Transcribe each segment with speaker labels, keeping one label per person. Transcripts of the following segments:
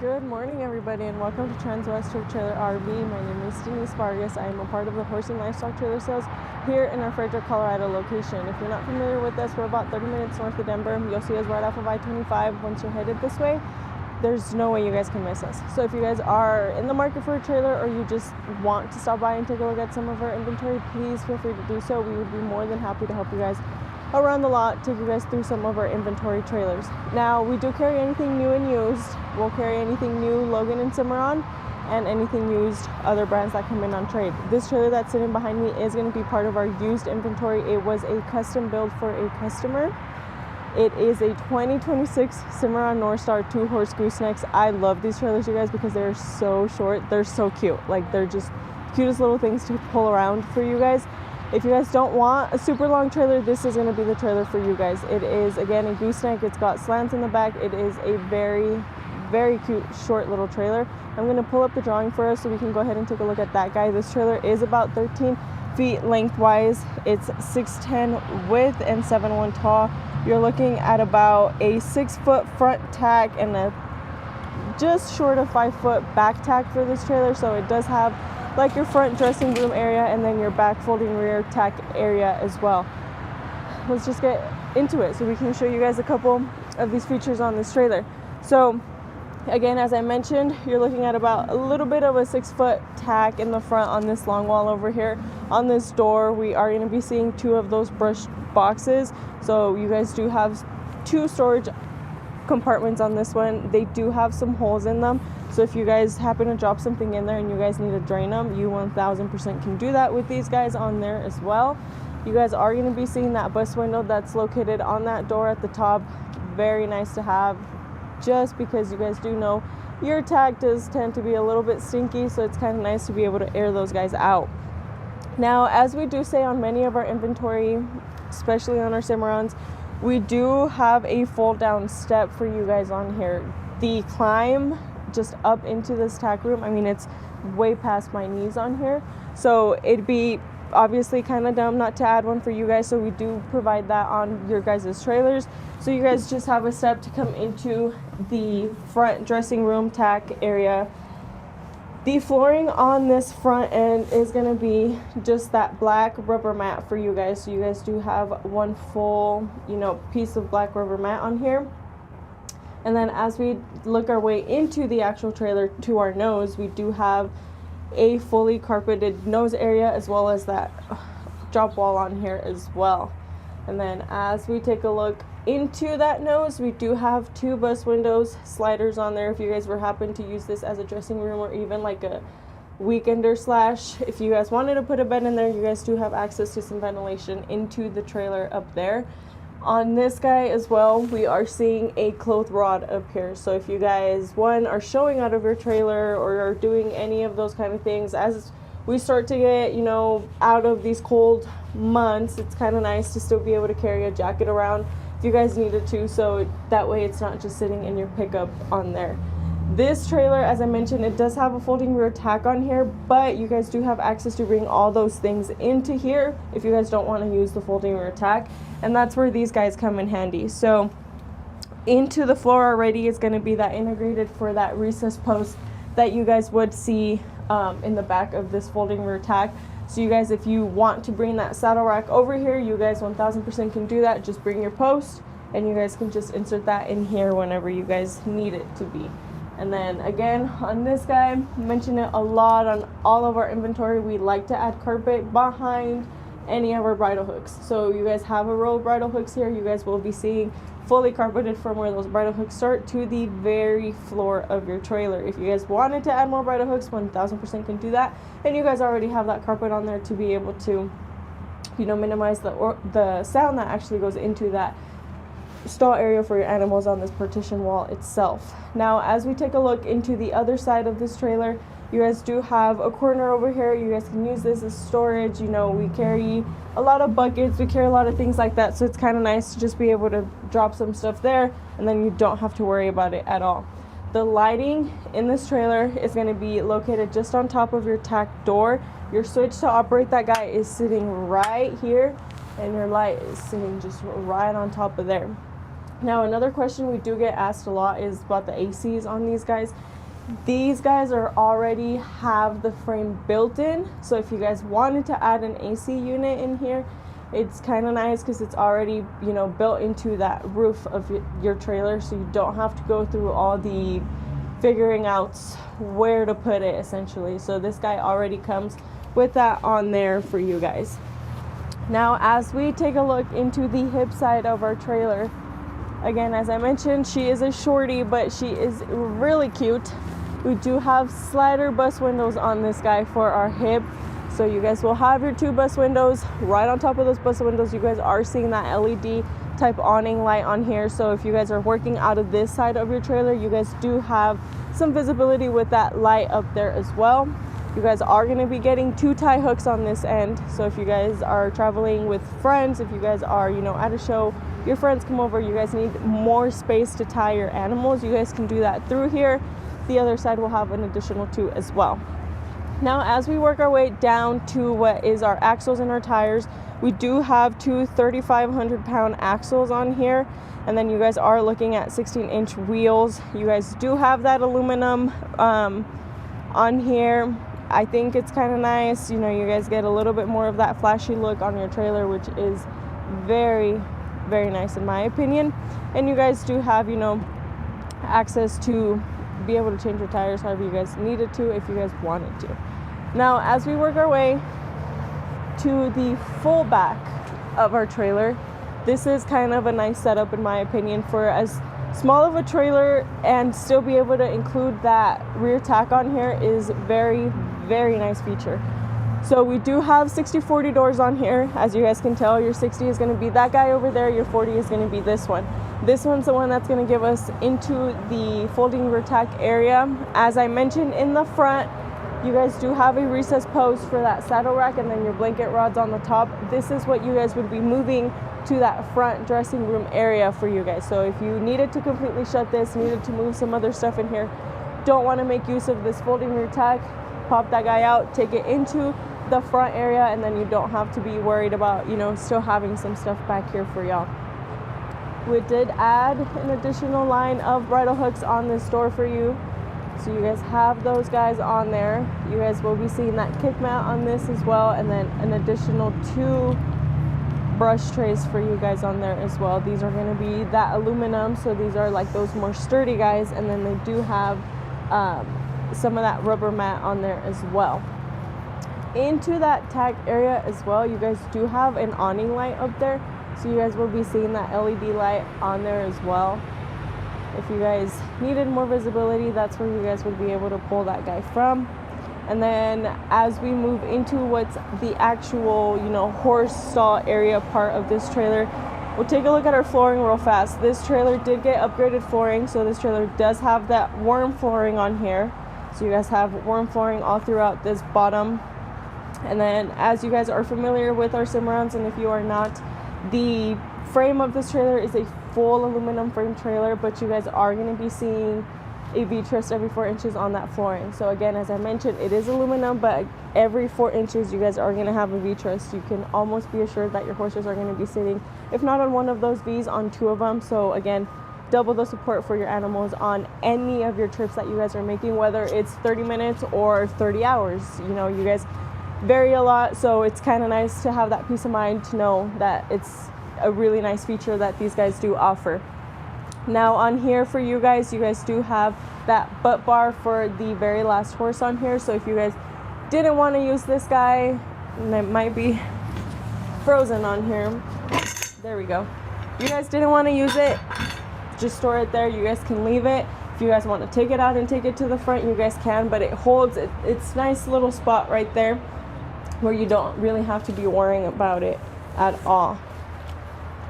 Speaker 1: Good morning, everybody, and welcome to Transwest Trailer RV. My name is Denise Vargas. I am a part of the horse and livestock trailer sales here in our Fredrick, Colorado location. If you're not familiar with us, we're about 30 minutes north of Denver. You'll see us right off of I-25. Once you're headed this way, there's no way you guys can miss us. So if you guys are in the market for a trailer or you just want to stop by and take a look at some of our inventory, please feel free to do so. We would be more than happy to help you guys around the lot, take you guys through some of our inventory trailers. Now, we do carry anything new and used. We'll carry anything new, Logan and Cimarron, and anything used, other brands that come in on trade. This trailer that's sitting behind me is going to be part of our used inventory. It was a custom build for a customer. It is a 2026 Cimarron Norstar 2 Horse Goosenecks. I love these trailers, you guys, because they're so short. They're so cute. Like, they're just cutest little things to pull around for you guys. If you guys don't want a super long trailer, this is going to be the trailer for you guys. It is, again, a gooseneck. It's got slants in the back. It is a very, very cute, short little trailer. I'm going to pull up the drawing for us so we can go ahead and take a look at that guy. This trailer is about 13 feet lengthwise. It's 6'10" width and 7'1" tall. You're looking at about a 6-foot front tack and a just short of 5-foot back tack for this trailer. So it does have like your front dressing room area and then your back folding rear tack area as well. Let's just get into it so we can show you guys a couple of these features on this trailer. So again, as I mentioned, you're looking at about a little bit of a 6-foot tack in the front on this long wall over here. On this door, we are going to be seeing 2 of those brush boxes. So you guys do have 2 storage compartments on this one. They do have some holes in them, so if you guys happen to drop something in there and you guys need to drain them, you 1000% can do that with these guys on there as well. You guys are going to be seeing that bus window that's located on that door at the top. Very nice to have, just because you guys do know your tack does tend to be a little bit stinky, so it's kind of nice to be able to air those guys out. Now, as we do say on many of our inventory, especially on our Cimarrons, we do have a fold down step for you guys on here. The climb just up into this tack room, I mean, it's way past my knees on here, so it'd be obviously kind of dumb not to add one for you guys. So we do provide that on your guys' trailers, so you guys just have a step to come into the front dressing room tack area. The flooring on this front end is going to be just that black rubber mat for you guys. So you guys do have one full, piece of black rubber mat on here. And then as we look our way into the actual trailer to our nose, we do have a fully carpeted nose area as well as that drop wall on here as well. And then as we take a look into that nose, we do have 2 bus windows sliders on there if you guys were happen to use this as a dressing room or even like a weekender slash. If you guys wanted to put a bed in there, you guys do have access to some ventilation into the trailer up there. On this guy as well, we are seeing a cloth rod up here. So if you guys, are showing out of your trailer or are doing any of those kind of things, as we start to get, out of these cold months, it's kind of nice to still be able to carry a jacket around if you guys needed to, so that way it's not just sitting in your pickup on there. This trailer, as I mentioned, it does have a folding rear tack on here, but you guys do have access to bring all those things into here if you guys don't want to use the folding rear tack, and that's where these guys come in handy. So into the floor already is going to be that integrated for that recess post that you guys would see in the back of this folding rear tack. So you guys, if you want to bring that saddle rack over here, you guys 1000% can do that. Just bring your post and you guys can just insert that in here whenever you guys need it to be. And then again, on this guy, mention it a lot on all of our inventory, we like to add carpet behind any of our bridle hooks. So you guys have a row of bridle hooks here. You guys will be seeing fully carpeted from where those bridle hooks start to the very floor of your trailer. If you guys wanted to add more bridle hooks, 1000% can do that. And you guys already have that carpet on there to be able to, minimize the sound that actually goes into that stall area for your animals on this partition wall itself. Now, as we take a look into the other side of this trailer, you guys do have a corner over here. You guys can use this as storage. We carry a lot of buckets, we carry a lot of things like that, so it's kind of nice to just be able to drop some stuff there and then you don't have to worry about it at all. The lighting in this trailer is going to be located just on top of your tack door. Your switch to operate that guy is sitting right here, and your light is sitting just right on top of there. Now, another question we do get asked a lot is about the ACs on these guys. These guys are already have the frame built in, so if you guys wanted to add an AC unit in here, it's kind of nice because it's already, you know, built into that roof of your trailer, so you don't have to go through all the figuring out where to put it, essentially. So this guy already comes with that on there for you guys. Now, as we take a look into the hip side of our trailer, again, as I mentioned, she is a shorty, but she is really cute. We do have slider bus windows on this guy for our hip. So you guys will have your 2 bus windows. Right on top of those bus windows, you guys are seeing that LED type awning light on here. So if you guys are working out of this side of your trailer, you guys do have some visibility with that light up there as well. You guys are going to be getting 2 tie hooks on this end. So if you guys are traveling with friends, if you guys are, you know, at a show, your friends come over, you guys need more space to tie your animals, you guys can do that through here. The other side will have an additional 2 as well. Now, as we work our way down to what is our axles and our tires, we do have 2 3,500-pound axles on here, and then you guys are looking at 16-inch wheels. You guys do have that aluminum on here. I think it's kind of nice. You know, you guys get a little bit more of that flashy look on your trailer, which is very, very nice in my opinion. And you guys do have, you know, access to be able to change your tires however you guys needed to, if you guys wanted to. Now, as we work our way to the full back of our trailer, this is kind of a nice setup in my opinion for as small of a trailer, and still be able to include that rear tack on here is very, very nice feature. So we do have 60/40 doors on here. As you guys can tell, your 60 is going to be that guy over there, your 40 is going to be this one. This one's the one that's going to give us into the folding rear tack area. As I mentioned in the front, you guys do have a recessed post for that saddle rack, and then your blanket rods on the top. This is what you guys would be moving to that front dressing room area for you guys. So if you needed to completely shut this, needed to move some other stuff in here, don't want to make use of this folding rear tack, pop that guy out, take it into the front area, and then you don't have to be worried about, you know, still having some stuff back here for y'all. We did add an additional line of bridle hooks on this door for you. So you guys have those guys on there. You guys will be seeing that kick mat on this as well, and then an additional 2 brush trays for you guys on there as well. These are going to be that aluminum, so these are like those more sturdy guys, and then they do have some of that rubber mat on there as well. Into that tack area as well, you guys do have an awning light up there, so you guys will be seeing that LED light on there as well. If you guys needed more visibility, that's where you guys would be able to pull that guy from. And then as we move into what's the actual, you know, horse stall area part of this trailer, we'll take a look at our flooring real fast. This trailer did get upgraded flooring, so this trailer does have that worm flooring on here. So you guys have worm flooring all throughout this bottom. And then as you guys are familiar with our Cimarrons, and if you are not, the frame of this trailer is a full aluminum frame trailer, but you guys are going to be seeing a V-truss every 4 inches on that flooring. So again, as I mentioned, it is aluminum, but every 4 inches you guys are going to have a V-truss. You can almost be assured that your horses are going to be sitting, if not on one of those V's, on 2 of them. So again, double the support for your animals on any of your trips that you guys are making, whether it's 30 minutes or 30 hours. You know, you guys vary a lot, so it's kind of nice to have that peace of mind to know that it's a really nice feature that these guys do offer. Now on here for you guys do have that butt bar for the very last horse on here. So if you guys didn't want to use this guy, and it might be frozen on here, there we go. If you guys didn't want to use it, just store it there. You guys can leave it. If you guys want to take it out and take it to the front, you guys can, but it holds it. It's a nice little spot right there where you don't really have to be worrying about it at all.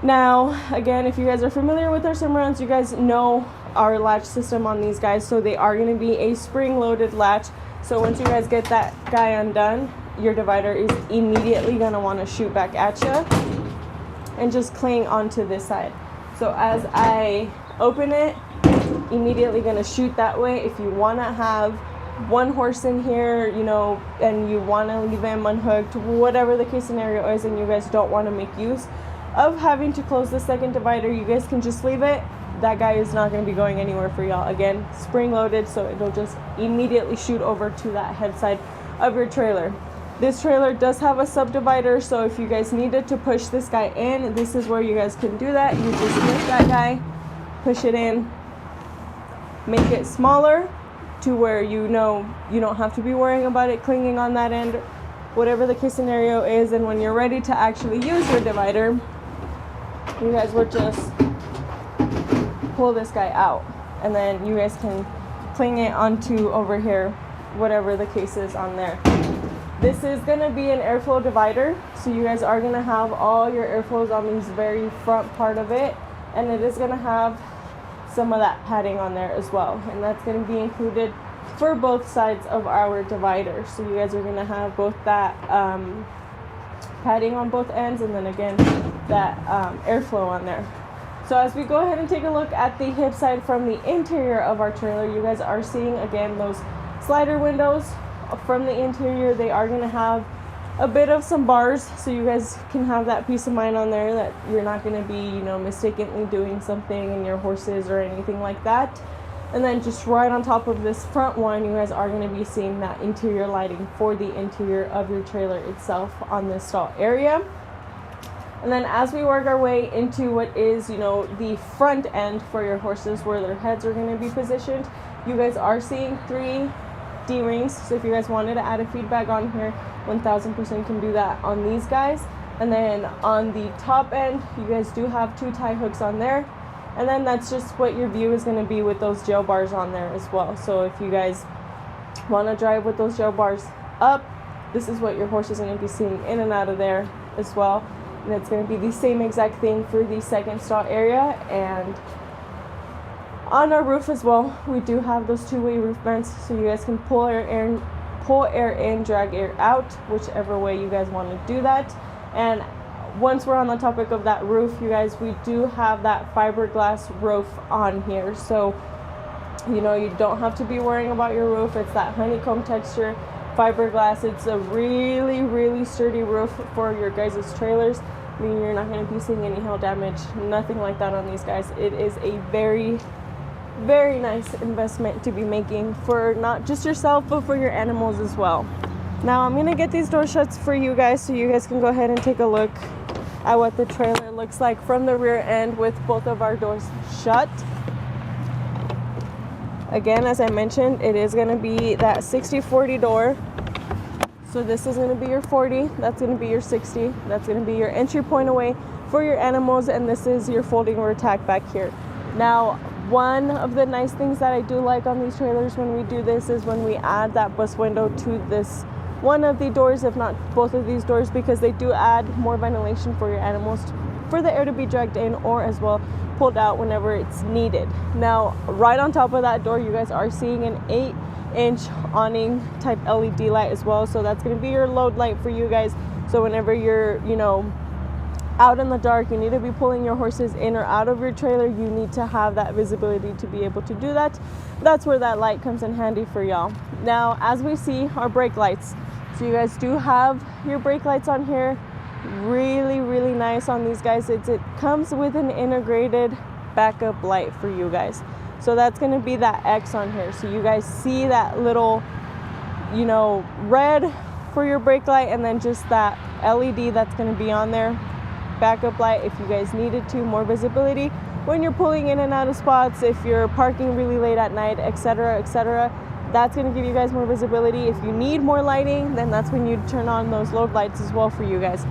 Speaker 1: Now, again, if you guys are familiar with our Cimarrons, you guys know our latch system on these guys. So they are going to be a spring-loaded latch. So once you guys get that guy undone, your divider is immediately going to want to shoot back at you and just cling onto this side. So as I open it, immediately going to shoot that way. If you want to have one horse in here, you know, and you want to leave him unhooked, whatever the case scenario is, and you guys don't want to make use, of having to close the second divider, you guys can just leave it. That guy is not going to be going anywhere for y'all. Again, spring loaded, so it'll just immediately shoot over to that head side of your trailer. This trailer does have a subdivider, so if you guys needed to push this guy in, this is where you guys can do that. You just lift that guy, push it in, make it smaller to where you know you don't have to be worrying about it clinging on that end, whatever the case scenario is. And when you're ready to actually use your divider, you guys will just pull this guy out, and then you guys can cling it onto over here, whatever the case is on there. This is going to be an airflow divider, so you guys are going to have all your airflows on this very front part of it, and it is going to have some of that padding on there as well, and that's going to be included for both sides of our divider. So you guys are going to have both that padding on both ends, and then again that airflow on there. So as we go ahead and take a look at the hip side from the interior of our trailer, you guys are seeing again those slider windows. From the interior, they are going to have a bit of some bars, so you guys can have that peace of mind on there that you're not going to be, you know, mistakenly doing something in your horses or anything like that. And then just right on top of this front one, you guys are going to be seeing that interior lighting for the interior of your trailer itself on this stall area. And then as we work our way into what is, you know, the front end for your horses where their heads are going to be positioned, you guys are seeing 3 D-rings. So if you guys wanted to add a feedback on here, 1000% can do that on these guys. And then on the top end, you guys do have 2 tie hooks on there. And then that's just what your view is going to be with those jail bars on there as well. So if you guys want to drive with those jail bars up, this is what your horse is going to be seeing in and out of there as well. And it's going to be the same exact thing for the second stall area. And on our roof as well, we do have those 2-way roof vents, so you guys can pull air in, drag air out, whichever way you guys want to do that. And once we're on the topic of that roof, you guys, we do have that fiberglass roof on here, so you know you don't have to be worrying about your roof. It's that honeycomb texture fiberglass. It's a really sturdy roof for your guys' trailers. I mean, you're not going to be seeing any hail damage, nothing like that on these guys. It is a very nice investment to be making for not just yourself but for your animals as well. Now I'm going to get these door shuts for you guys so you guys can go ahead and take a look at what the trailer looks like from the rear end with both of our doors shut. Again, as I mentioned, it is going to be that 60-40 door. So this is going to be your 40, that's going to be your 60, that's going to be your entry point away for your animals, and this is your folding rear tack back here. Now, one of the nice things that I do like on these trailers when we do this is when we add that bus window to this one of the doors, if not both of these doors, because they do add more ventilation for your animals, for the air to be dragged in or as well pulled out whenever it's needed. Now, right on top of that door, you guys are seeing an 8-inch awning type LED light as well. So that's going to be your load light for you guys. So whenever you're, you know, out in the dark, you need to be pulling your horses in or out of your trailer, you need to have that visibility to be able to do that. That's where that light comes in handy for y'all. Now, as we see, our brake lights. So you guys do have your brake lights on here. Really nice on these guys. It comes with an integrated backup light for you guys. So that's going to be that X on here. So you guys see that little, you know, red for your brake light, and then just that LED that's going to be on there. Backup light if you guys needed to, more visibility when you're pulling in and out of spots, if you're parking really late at night, etc. That's going to give you guys more visibility. If you need more lighting, then that's when you turn on those load lights as well for you guys.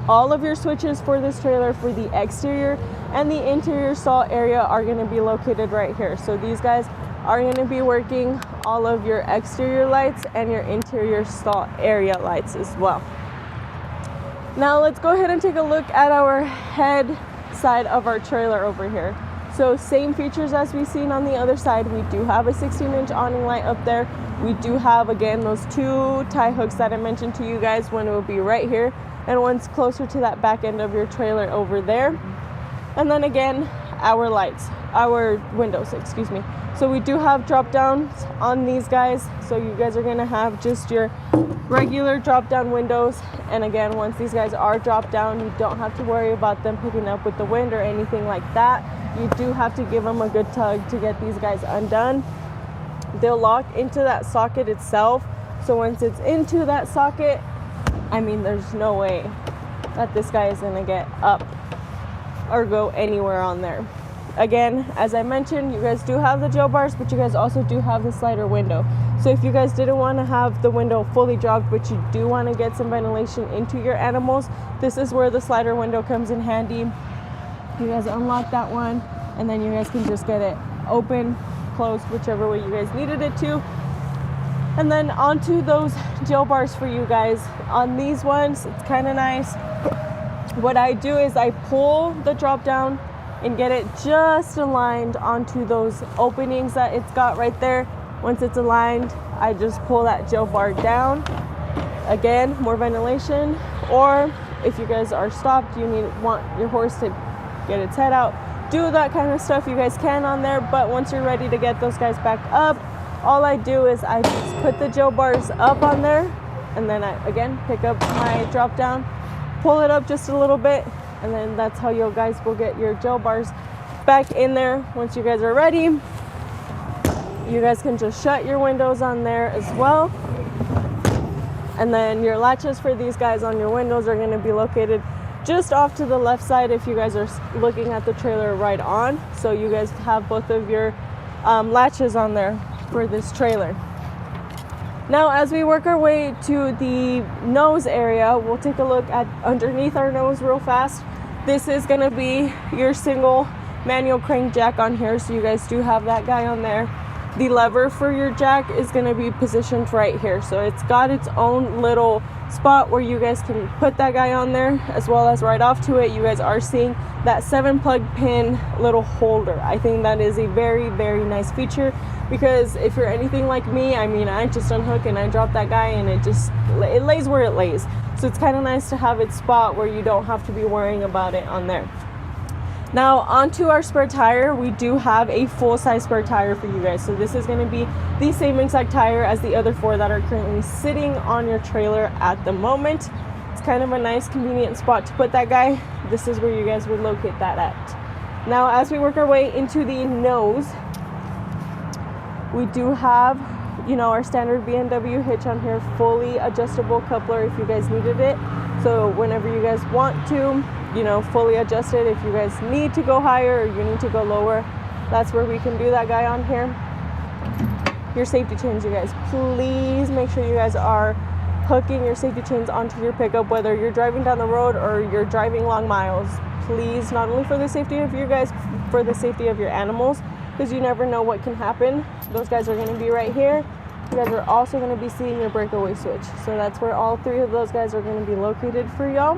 Speaker 1: All of your switches for this trailer for the exterior and the interior stall area are going to be located right here. So these guys are going to be working all of your exterior lights and your interior stall area lights as well. Now let's go ahead and take a look at our head side of our trailer over here. So same features as we've seen on the other side. We do have a 16-inch awning light up there. We do have, again, those 2 tie hooks that I mentioned to you guys. One will be right here and one's closer to that back end of your trailer over there. And then again, our lights. our windows, excuse me. So we do have drop downs on these guys. So you guys are gonna have just your regular drop down windows. And again, once these guys are dropped down, you don't have to worry about them picking up with the wind or anything like that. You do have to give them a good tug to get these guys undone. They'll lock into that socket itself. So once it's into that socket, I mean, there's no way that this guy is gonna get up or go anywhere on there. Again, as I mentioned, you guys do have the jail bars, but you guys also do have the slider window. So if you guys didn't want to have the window fully dropped, but you do want to get some ventilation into your animals, this is where the slider window comes in handy. You guys unlock that one, and then you guys can just get it open, closed, whichever way you guys needed it to. And then onto those jail bars for you guys. On these ones, it's kind of nice. What I do is I pull the drop down and get it just aligned onto those openings that it's got right there. Once it's aligned, I just pull that jail bar down. Again, more ventilation. Or if you guys are stopped, you want your horse to get its head out, do that kind of stuff, you guys can on there. But once you're ready to get those guys back up, all I do is I just put the jail bars up on there, and then I again pick up my drop down, pull it up just a little bit, and then that's how you guys will get your jail bars back in there. Once you guys are ready, you guys can just shut your windows on there as well. And then your latches for these guys on your windows are going to be located just off to the left side if you guys are looking at the trailer right on. So you guys have both of your latches on there for this trailer. Now, as we work our way to the nose area, we'll take a look at underneath our nose real fast. This is going to be your single manual crank jack on here, so you guys do have that guy on there. The lever for your jack is going to be positioned right here, so it's got its own little spot where you guys can put that guy on there, as well as right off to it you guys are seeing that 7 plug pin little holder. I think that is a very, very nice feature, because if you're anything like me, I mean, I just unhook and I drop that guy and it lays where it lays. So it's kind of nice to have its spot where you don't have to be worrying about it on there. Now onto our spare tire. We do have a full-size spare tire for you guys. So this is going to be the same exact tire as the other 4 that are currently sitting on your trailer at the moment. It's kind of a nice convenient spot to put that guy. This is where you guys would locate that at. Now as we work our way into the nose, we do have, you know, our standard B&W hitch on here, fully adjustable coupler if you guys needed it. So whenever you guys want to, you know, fully adjust it. If you guys need to go higher or you need to go lower, that's where we can do that guy on here. Your safety chains, you guys, please make sure you guys are hooking your safety chains onto your pickup, whether you're driving down the road or you're driving long miles. Please, not only for the safety of you guys, for the safety of your animals, because you never know what can happen. Those guys are going to be right here. You guys are also going to be seeing your breakaway switch. So that's where all 3 of those guys are going to be located for y'all.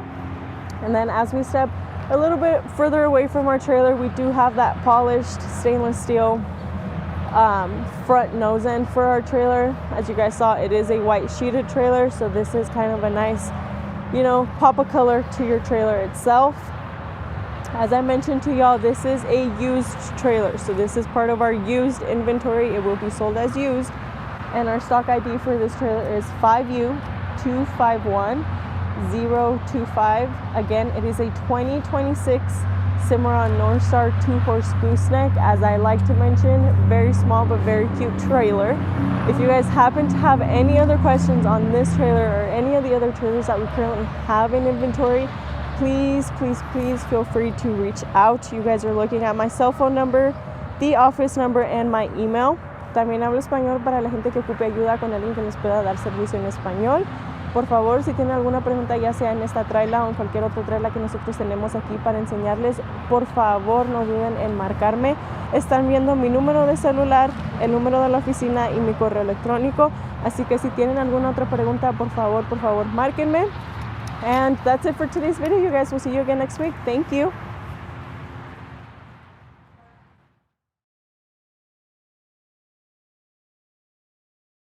Speaker 1: And then as we step a little bit further away from our trailer, we do have that polished stainless steel front nose end for our trailer. As you guys saw, it is a white sheeted trailer, so this is kind of a nice, you know, pop of color to your trailer itself. As I mentioned to y'all, this is a used trailer, so this is part of our used inventory. It will be sold as used, and our stock ID for this trailer is 5U251 025. Again, it is a 2026 Cimarron Norstar 2-horse gooseneck. As I like to mention, very small but very cute trailer. If you guys happen to have any other questions on this trailer or any of the other trailers that we currently have in inventory, please feel free to reach out. You guys are looking at my cell phone number, the office number, and my email. También hablo español para la gente que ocupe ayuda con alguien que nos pueda dar servicio en español. Por favor, si tienen alguna pregunta, ya sea en esta traila o en cualquier otra traila que nosotros tenemos aquí para enseñarles, por favor no duden en marcarme. Están viendo mi número de celular, el número de la oficina y mi correo electrónico. Así que si tienen alguna otra pregunta, por favor, márquenme. And that's it for today's video, you guys. We'll see you again next week. Thank you.